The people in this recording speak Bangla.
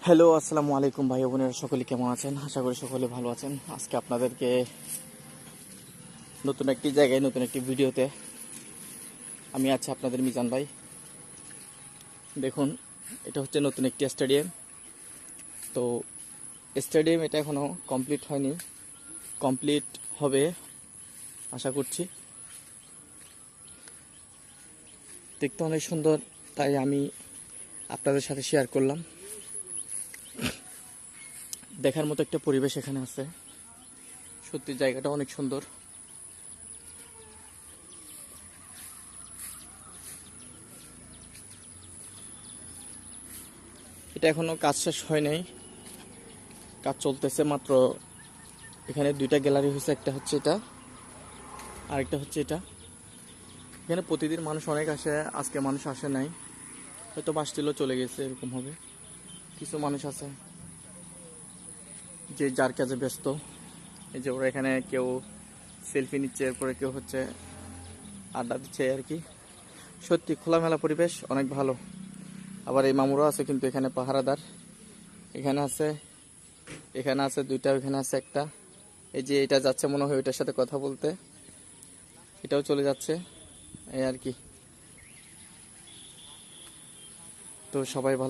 হ্যালো, আসসালামু আলাইকুম ভাই বোনেরা, সকলে কেমন আছেন? আশা করি সকলে ভালো আছেন। আজকে আপনাদেরকে নতুন একটি জায়গায় নতুন একটি ভিডিওতে আমি আছি, আপনাদের মিজান ভাই। দেখুন, এটা হচ্ছে নতুন একটি স্টেডিয়াম। তো স্টেডিয়াম এটা এখনও কমপ্লিট হয়নি, কমপ্লিট হবে আশা করছি। দেখতে অনেক সুন্দর, তাই আমি আপনাদের সাথে শেয়ার করলাম। দেখার মতো একটা পরিবেশ এখানে আছে, সত্যি জায়গাটা অনেক সুন্দর। এটা এখনো কাজ শেষ হয় নাই, কাজ চলতেছে মাত্র। এখানে দুইটা গ্যালারি হয়েছে, একটা হচ্ছে এটা, আরেকটা হচ্ছে এটা। এখানে প্রতিদিন মানুষ অনেক আসে, আজকে মানুষ আসে নাই, হয়তো আসছিল চলে গেছে, এরকম হবে। কিছু মানুষ আছে যে যার কাজে ব্যস্ত। এই যে ওরা এখানে কেউ সেলফি নিচ্ছে, এরপরে কেউ হচ্ছে আড্ডা দিচ্ছে আর কি। সত্যি খোলামেলা পরিবেশ, অনেক ভালো। আবার এই মামুরও আছে কিন্তু এখানে পাহারাদার। এখানে আছে, এখানে আছে দুইটা, ওইখানে আছে একটা। এই যে এটা যাচ্ছে মনে হয় ওইটার সাথে কথা বলতে, এটাও চলে যাচ্ছে, এই আর কি। তো সবাই ভালো।